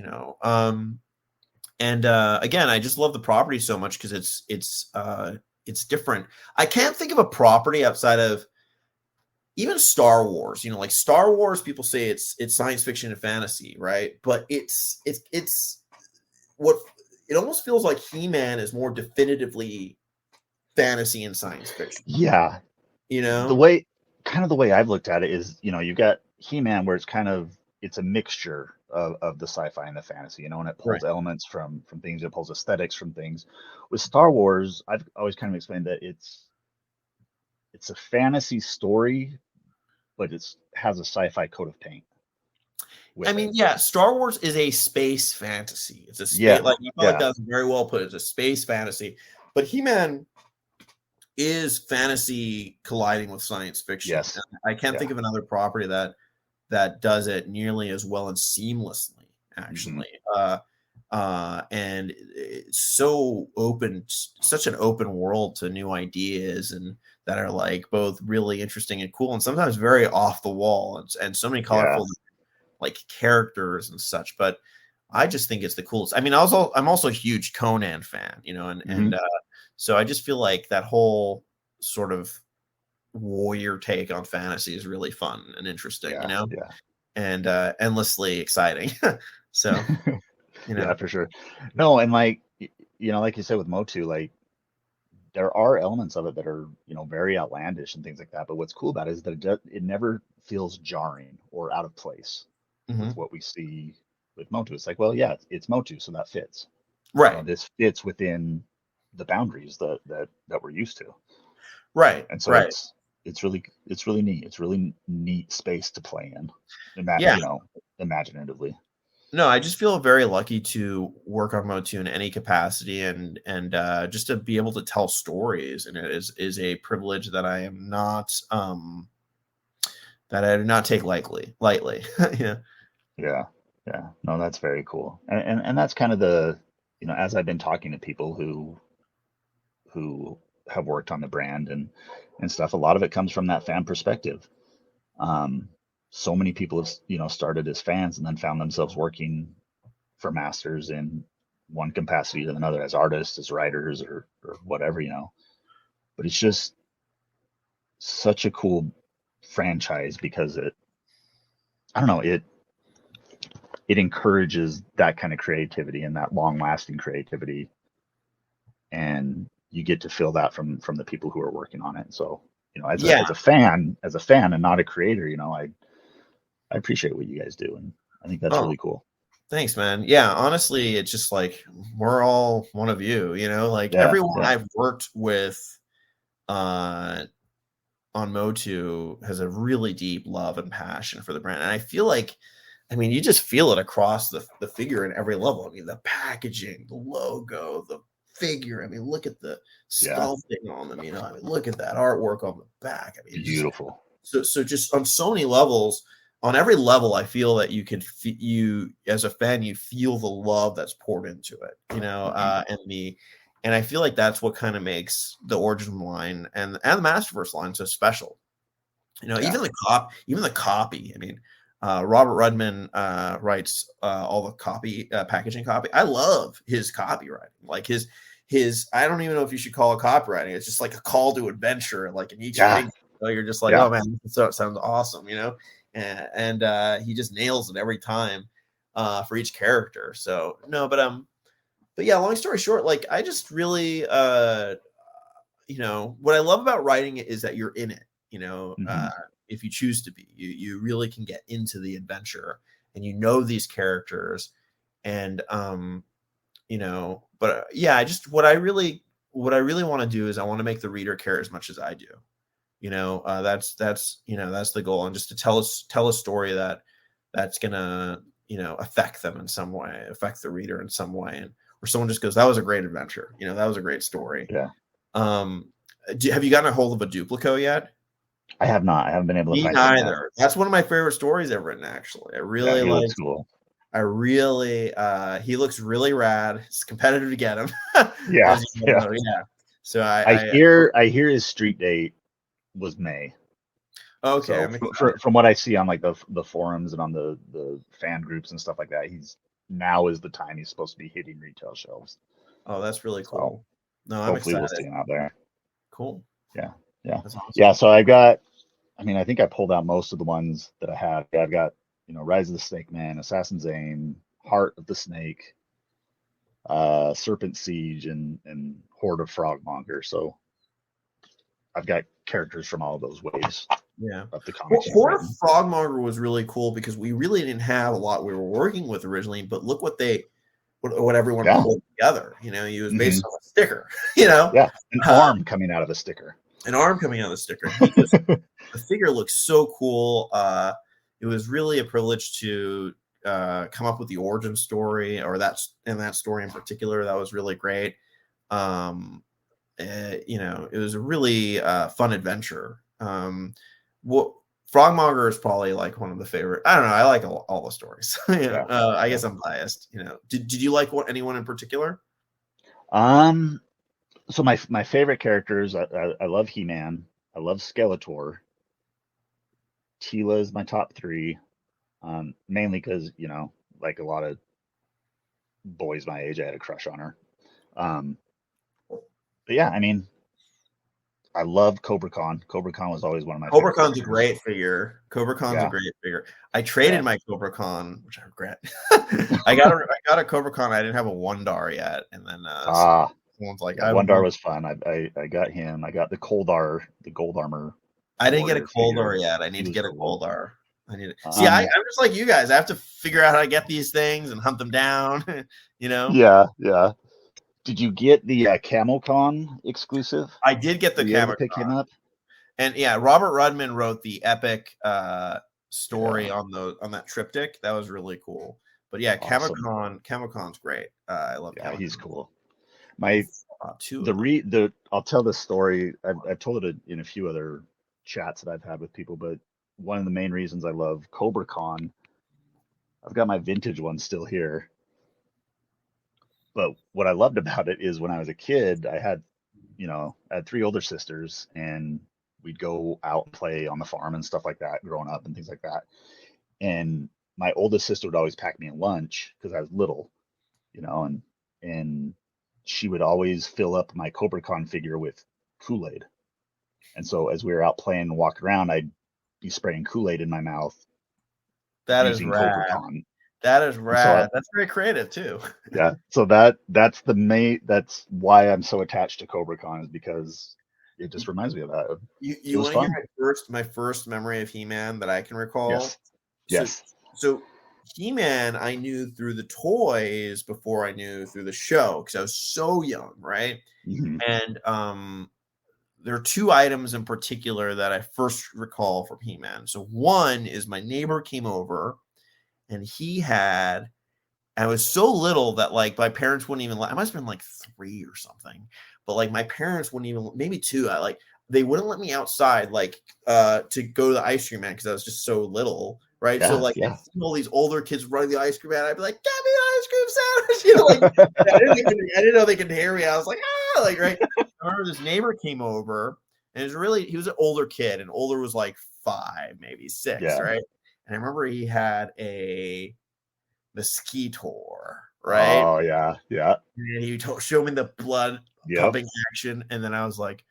and again, I just love the property so much because it's different. I can't think of a property outside of even Star Wars. Like Star Wars, people say it's science fiction and fantasy, right? But it's what it almost feels like. He-Man is more definitively fantasy and science fiction. Yeah, the way I've looked at it is, you got He-Man, where it's a mixture of the sci-fi and the fantasy, and it pulls elements from things, it pulls aesthetics from things. With Star Wars, I've always kind of explained that it's a fantasy story, but it has a sci-fi coat of paint. Star Wars is a space fantasy. It's a space, like that's very well put. It's a space fantasy, but He-Man is fantasy colliding with science fiction. Yes, I can't think of another property that does it nearly as well and seamlessly, actually. And it's so open, such an open world to new ideas, and that are like both really interesting and cool, and sometimes very off the wall, and so many colorful like characters and such. But I just think it's the coolest. I mean, I'm also a huge Conan fan, and so I just feel like that whole sort of warrior take on fantasy is really fun and interesting, and endlessly exciting. So, yeah, for sure. No, and like like you said with MOTU, like there are elements of it that are very outlandish and things like that. But what's cool about it is that it never feels jarring or out of place with what we see with MOTU. It's like, well, yeah, it's MOTU, so that fits. Right. This fits within the boundaries that we're used to. Right. And so it's really neat. It's really neat space to play in. Imaginatively. No, I just feel very lucky to work on MOTU in any capacity, and just to be able to tell stories, and it is a privilege that I am not that I do not take lightly. Yeah. No, that's very cool, and that's kind of the as I've been talking to people who have worked on the brand and stuff, a lot of it comes from that fan perspective. So many people have started as fans and then found themselves working for masters in one capacity to another, as artists, as writers, or whatever. But it's just such a cool franchise because I don't know, it encourages that kind of creativity and that long lasting creativity, and you get to feel that from the people who are working on it. So as a fan and not a creator, I appreciate what you guys do, and I think that's really cool. Thanks, man. Yeah, honestly, it's just like we're all one of you, everyone I've worked with on MOTU has a really deep love and passion for the brand. And I feel like, you just feel it across the figure in every level. The packaging, the logo, the figure. Look at the sculpting on them, look at that artwork on the back. Beautiful. So just on so many levels, on every level, I feel that you can you as a fan, you feel the love that's poured into it, and I feel like that's what kind of makes the Origin line and the Masterverse line so special. Even the copy. Robert Rudman writes all the copy, packaging copy. I love his copywriting. Like his I don't even know if you should call it copywriting. It's just like a call to adventure. Like in each Yeah. figure, so you're just like, Yeah. oh man, that sounds awesome, you know. And he just nails it every time for each character. So no, but yeah, long story short, like I just really you know, what I love about writing it is that you're in it, you know, if you choose to be, you really can get into the adventure and you know these characters and you know, but yeah, I just what I really want to do is I want to make the reader care as much as I do. You know, that's you know, that's the goal, and just to tell a story that's gonna, you know, affect them in some way, affect the reader in some way, and where someone just goes, that was a great adventure, you know, that was a great story. Yeah. Have you gotten a hold of a Duplico yet? I have not. I haven't been able to Me find one yet. neither. That's one of my favorite stories I've written, actually. I really he like. looks cool. I really, he looks really rad. It's competitive to get him. Yeah. Yeah. So I hear his street date was May. Okay. So from what I see on like the forums and on the fan groups and stuff like that, now is the time he's supposed to be hitting retail shelves. Oh, that's really cool. No, I'm hopefully excited. We'll see him out there. Cool. Yeah. Yeah. Awesome. Yeah. So I think I pulled out most of the ones that I had. I've got, you know, Rise of the Snake Man, Assassin's Aim, Heart of the Snake, Serpent Siege, and Horde of Frogmonger. So I've got characters from all of those waves. Yeah. Of the comics. Horde of Frogmonger was really cool because we really didn't have a lot we were working with originally, but look what everyone pulled together. You know, he was based on a sticker, you know? Yeah. An arm coming out of a sticker. The figure looks so cool. It was really a privilege to come up with the origin story, or that story in particular. That was really great. You know, it was a really fun adventure. Frogmonger is probably like one of the favorite. I don't know. I like all the stories. You know, I guess I'm biased. You know, did you like anyone in particular? So my favorite characters, I love He-Man. I love Skeletor. Tila is my top 3, mainly because, you know, like a lot of boys my age, I had a crush on her. But yeah, I mean, I love Cobra Khan. Cobra Khan was always one of my Cobra Khan's a great figure. A great figure. I traded my Cobra Khan, which I regret. I got a Cobra Khan. I didn't have a Wondar yet, and then someone's like, Wondar was fun. I got him. I got the Coldar, the gold armor. I didn't get a Coldar yet. I need to get a Coldar. I need to see. I'm just like you guys. I have to figure out how to get these things and hunt them down. You know? Yeah. Did you get the CamoCon exclusive? I did get the CamoCon. Pick him up. And yeah, Robert Rudman wrote the epic story on that triptych. That was really cool. But yeah, awesome. CamoCon's great. I love. Yeah, CamoCon. He's cool. I'll tell this story. I've told it in a few other chats that I've had with people, but one of the main reasons I love Cobra Khan, I've got my vintage one still here. But what I loved about it is when I was a kid, I had 3 older sisters, and we'd go out and play on the farm and stuff like that, growing up and things like that. And my oldest sister would always pack me a lunch because I was little, you know, and she would always fill up my Cobra Khan figure with Kool-Aid. And so as we were out playing and walking around, I'd be spraying Kool-Aid in my mouth. That is rad. That is rad. That's very creative too. Yeah. So that's why I'm so attached to Cobra Khan, is because it just reminds me of that. You want to hear my first memory of He-Man that I can recall? Yes. So He-Man I knew through the toys before I knew through the show, because I was so young, right? Mm-hmm. And there are 2 items in particular that I first recall from He-Man. So one is my neighbor came over, and I was so little that like my parents wouldn't even I must have been like 3 or something, but like my parents wouldn't even, maybe 2. They wouldn't let me outside to go to the ice cream man because I was just so little, right? Yeah, so I'd see all these older kids running the ice cream man. I'd be like, "Get me an ice cream sandwich!" You know, I didn't know they could hear me. I was like, right. I remember this neighbor came over, and he was an older kid, and older was like 5, maybe 6, right? and I remember he had a Mosquitour, right? Oh yeah, yeah, And he showed me the blood yep. pumping action, and then I was like,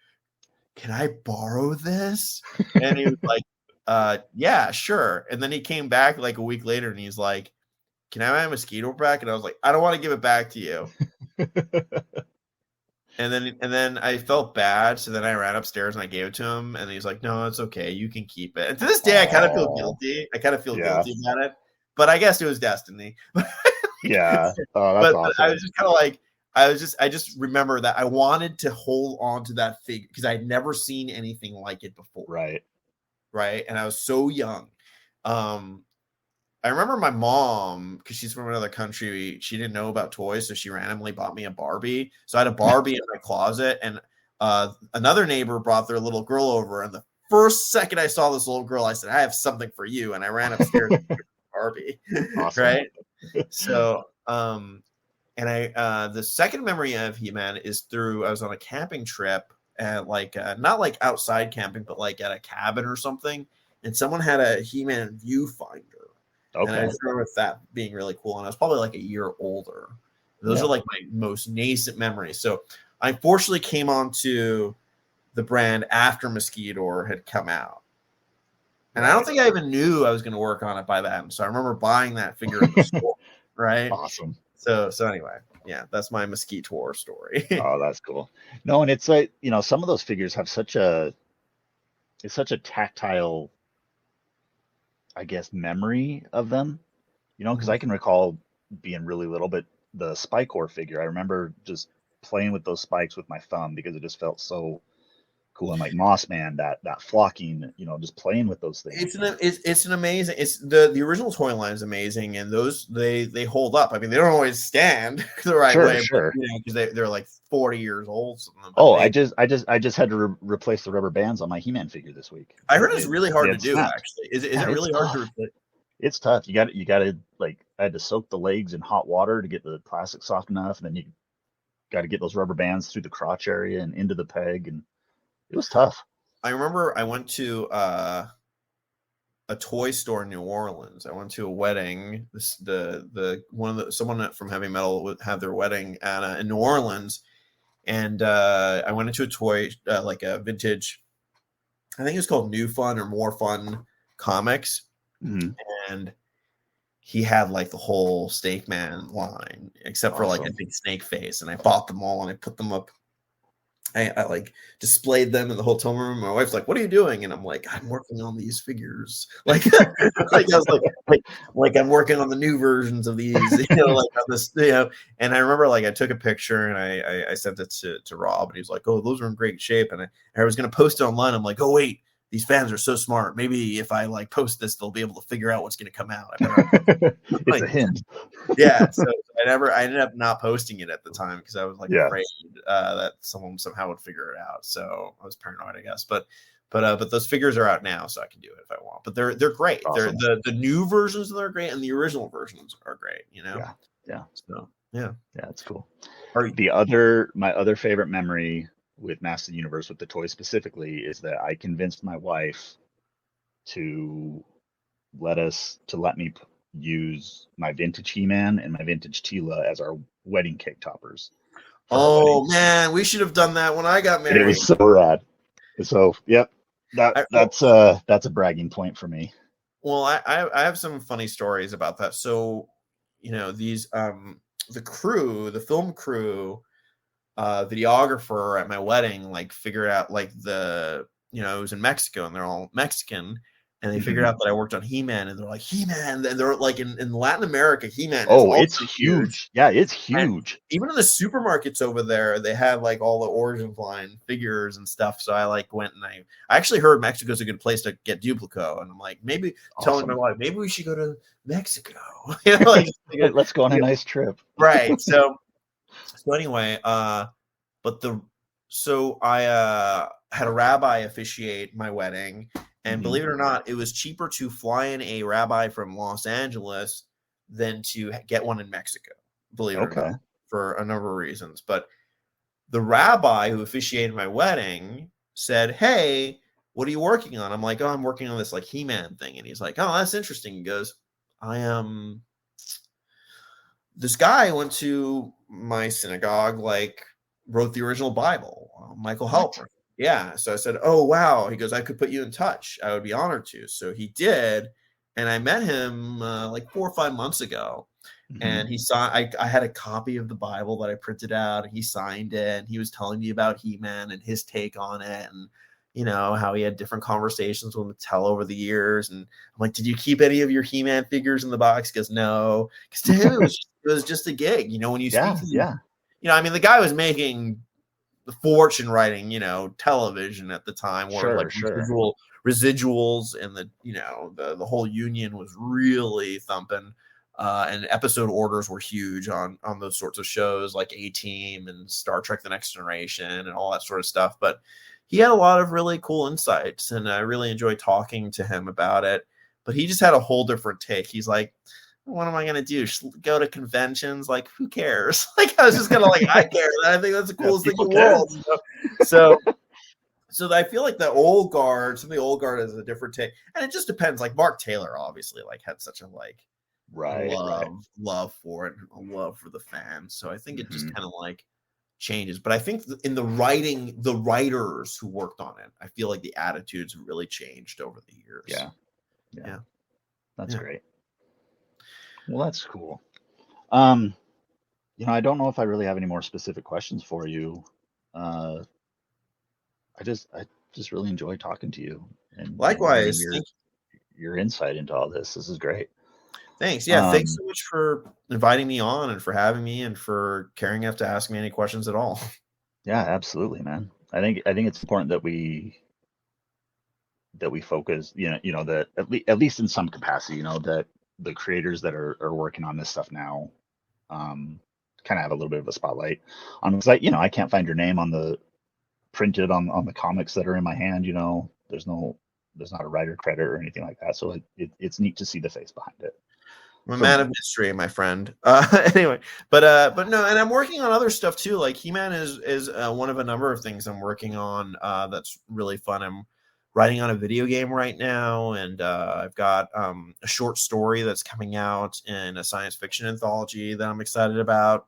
"Can I borrow this?" And he was like, yeah, sure." And then he came back like a week later, and he's like, "Can I have my Mosquito back?" And I was like, "I don't want to give it back to you." And then I felt bad, so then I ran upstairs and I gave it to him, and he's like, "No, it's okay, you can keep it." And to this day, I kind of feel Oh guilty. I kind of feel yeah, guilty about it, but I guess it was destiny. yeah. Oh, that's But I was awesome. just kind of like, I just remember that I wanted to hold on to that figure because I'd never seen anything like it before, Right. right? And I was so young. Um, I remember my mom, because she's from another country, she didn't know about toys, so she randomly bought me a Barbie. So I had a Barbie in my closet, and another neighbor brought their little girl over. And the first second I saw this little girl, I said, "I have something for you," and I ran upstairs to get Barbie, Awesome. right? So, and the second memory of He-Man is through I was on a camping trip at like not like outside camping, but like at a cabin or something, and someone had a He-Man viewfinder. And I Okay. just remember that being really cool. And I was probably like a year older. Those are Yeah. like my most nascent memories. So I unfortunately came onto the brand after Mosquito had come out. And I don't Right. think I even knew I was going to work on it by then. So I remember buying that figure in the store. Right. Awesome. So anyway, yeah, that's my Mosquito story. Oh, that's cool. No, and it's like, some of those figures have such a tactile, I guess, memory of them, because I can recall being really little, but the Spikor figure, I remember just playing with those spikes with my thumb because it just felt so cool. And like Moss Man, that flocking, just playing with those things. It's an amazing, it's the original toy line is amazing, and those they hold up. I mean, they don't always stand the right Sure, way, but sure. because they're like 40 years old, some of them, but Oh, I they just I just I just had to replace the rubber bands on my He-Man figure this week. I They heard they it's really they hard to had do. snapped. Actually, is Yeah, it it's really hard to tough. replace? It's tough. You gotta like I had to soak the legs in hot water to get the plastic soft enough, and then you got to get those rubber bands through the crotch area and into the peg, and it was tough. I remember I went to a toy store in New Orleans. I went to a wedding. The one of the someone from heavy metal would have their wedding at in New Orleans, and I went into a toy like a vintage. I think it was called New Fun or More Fun Comics, Mhm. and he had like the whole Snake Man line, except for like I Awesome. think Snake Face, and I bought them all and I put them up. I like displayed them in the hotel room. My wife's like, "What are you doing?" And I'm like, "I'm working on these figures." Like, like I was like I'm working on the new versions of these, like on this. And I remember like I took a picture and I sent it to Rob, and he was like, "Oh, those are in great shape." And I was gonna post it online. I'm like, "Oh wait, these fans are so smart. Maybe if I like post this, they'll be able to figure out what's gonna come out. I better It's like." a hint. Yeah, so I ended up not posting it at the time because I was like Yeah, afraid that someone somehow would figure it out. So I was paranoid, I guess. But those figures are out now, so I can do it if I want. But they're great. They're awesome. the new versions of them are great, and the original versions are great. Yeah, yeah, So yeah. yeah. It's cool. Are My other favorite memory with Master of the Universe, with the toy specifically, is that I convinced my wife to let me use my vintage He-Man and my vintage Tila as our wedding cake toppers for our wedding. Oh man, we should have done that when I got It married. was so rad. So, yep, I, well, that's a bragging point for me. well, I have some funny stories about that. So these the crew, the film crew, videographer at my wedding like figured out like it was in Mexico and they're all Mexican, and they figured Mhm. out that I worked on He-Man, and they're like, He-Man, and they're like in Latin America, He-Man is Oh, it's also huge. huge. Yeah, it's And huge. even in the supermarkets over there, they have like all the Origins line figures and stuff. So I like went and I actually heard Mexico's a good place to get Duplico, and I'm like, maybe telling my Awesome. wife, maybe we should go to Mexico. Like Let's go on a nice trip. right. So anyway, but I had a rabbi officiate my wedding, and Hmm. believe it or not, it was cheaper to fly in a rabbi from Los Angeles than to get one in Mexico. Believe it or Okay. not, for a number of reasons. But the rabbi who officiated my wedding said, "Hey, what are you working on? I'm like, oh, I'm working on this like He-Man thing. And he's like, oh, that's interesting. He goes, I am this guy went to my synagogue, like wrote the original Bible, Michael What? Helper. Yeah. So I said, oh, wow. He goes, I could put you in touch. I would be honored to. So he did. And I met him like 4 or 5 months ago. Hmm. And he saw, I had a copy of the Bible that I printed out. And he signed it. And he was telling me about He-Man and his take on it. And, you know, how he had different conversations with Mattel over the years. And I'm like, did you keep any of your He-Man figures in the box? He goes, no. Because to him, it was just a gig. You know, when you speak Yeah, to these, yeah, you know, I mean, the guy was making the fortune writing, you know, television at the time, where like sure. residuals and the, you know, the whole union was really thumping. And episode orders were huge on those sorts of shows like A-Team and Star Trek: The Next Generation and all that sort of stuff. But he had a lot of really cool insights, and I really enjoyed talking to him about it. But he just had a whole different take. He's like, what am I gonna do? Go to conventions? Like, who cares? Like, I was just gonna like, I care. I think that's the Yeah, coolest thing in people the care. world. You know? So I feel like the old guard, some of the old guard has a different take, and it just depends. Like Mark Taylor, obviously, like had such a like Right. love for it, a love for the fans. So I think it just Hmm. kind of like changes. But I think in the writing, the writers who worked on it, I feel like the attitudes have really changed over the years. Yeah, yeah, Yeah, that's yeah. great. Well, that's cool. Um, I don't know if I really have any more specific questions for you. Uh, I just really enjoy talking to you and hearing Likewise, your insight into all this. This is great. thanks. Yeah, thanks Um, so much for inviting me on and for having me and for caring enough to ask me any questions at all. yeah, absolutely, man. I think it's important that we focus, that at least in some capacity, that the creators that are working on this stuff now, um, kind of have a little bit of a spotlight on. Because I can't find your name on the printed on the comics that are in my hand. There's not a writer credit or anything like that. So it's neat to see the face behind it I'm a for man me. of mystery, my friend. Anyway, but no, and I'm working on other stuff too. Like He-Man is one of a number of things I'm working on. That's really fun. I'm writing on a video game right now, and I've got a short story that's coming out in a science fiction anthology that I'm excited about.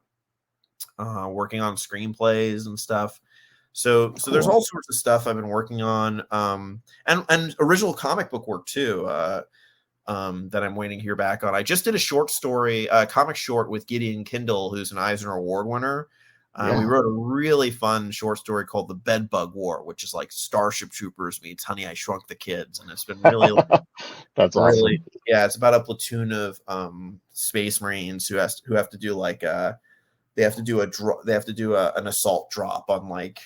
Working on screenplays and stuff. So there's Cool. all sorts of stuff I've been working on, and original comic book work too. That I'm waiting to hear back on. I just did a short story, comic short with Gideon Kindle, who's an Eisner Award winner. We Yeah. wrote a really fun short story called The Bedbug War, which is like Starship Troopers meets Honey, I Shrunk the Kids. And it's been really, That's really, awesome. yeah, it's about a platoon of space marines who have to do like they have to do an assault drop on like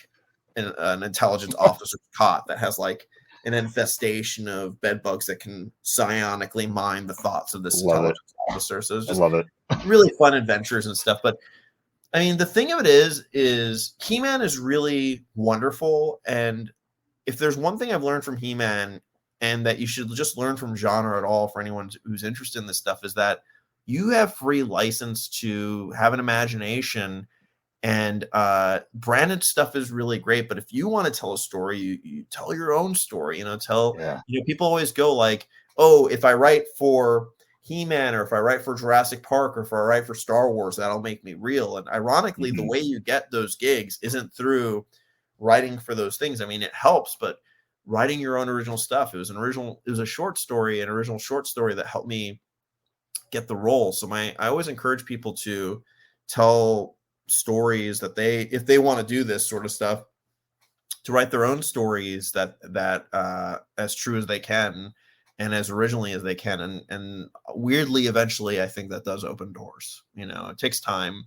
an intelligence officer's cot that has like an infestation of bed bugs that can psionically mine the thoughts of this Love it. intelligence officer. So it's I just love it. really fun adventures and stuff. But I mean, the thing of it is He-Man is really wonderful. And if there's one thing I've learned from He-Man, and that you should just learn from genre at all for anyone who's interested in this stuff, is that you have free license to have an imagination, and branded stuff is really great. But if you want to tell a story, you tell your own story. Yeah. People always go like, oh, if I write for He-Man, or if I write for Jurassic Park, or if I write for Star Wars, that'll make me real. And ironically, the Hmm. way you get those gigs isn't through writing for those things. I mean, it helps, but writing your own original stuff. It was a short story, an original short story that helped me get the role. So I always encourage people to tell stories that if they want to do this sort of stuff, to write their own stories that as true as they can and as originally as they can. And weirdly, eventually, I think that does open doors. It takes time.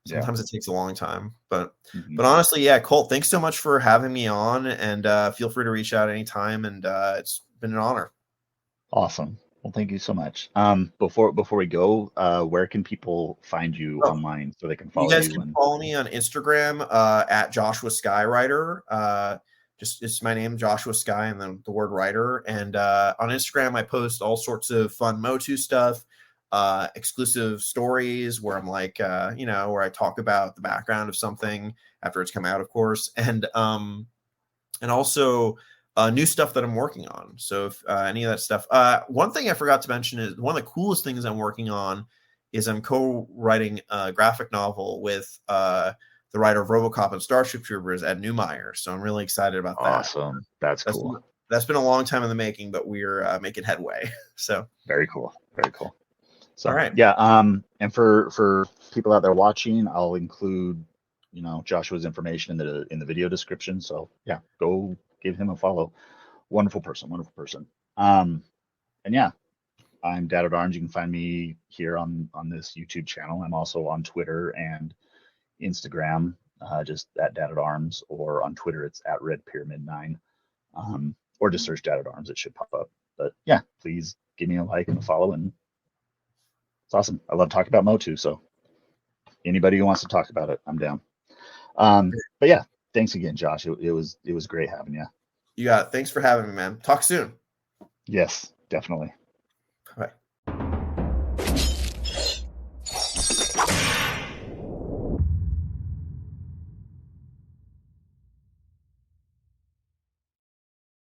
Yeah. Sometimes it takes a long time, but Hmm. but honestly, yeah, Colt, thanks so much for having me on, and feel free to reach out anytime. And it's been an honor. Awesome. Well, thank you so much. Before we go, where can people find you Oh, online so they can you follow guys you? can And follow me on Instagram at Joshua Skywriter. Just it's my name, Joshua Sky, and then the word writer. And on Instagram, I post all sorts of fun MOTU stuff, exclusive stories where I'm like, where I talk about the background of something after it's come out, of course, and also new stuff that I'm working on. So if any of that stuff, one thing I forgot to mention is one of the coolest things I'm working on is I'm co-writing a graphic novel with the writer of RoboCop and Starship Troopers, Ed Newmeyer. So I'm really excited about that. Awesome. That's cool. That's been a long time in the making, but we're making headway. So very cool. Very cool. So, all right. Yeah. And for people out there watching, I'll include, Joshua's information in the video description. So yeah, go give him a follow. Wonderful person. And yeah, I'm Dad at Arms. You can find me here on this YouTube channel. I'm also on Twitter and Instagram, just at Dad at Arms, or on Twitter it's at Red Pyramid 9, or just search Dad at Arms. It should pop up. But yeah, please give me a like and a follow, and it's awesome. I love talking about MOTU, so anybody who wants to talk about it, I'm down. But yeah, thanks again, Josh. It was great having you. You got it. Thanks for having me, man. Talk soon. Yes, definitely.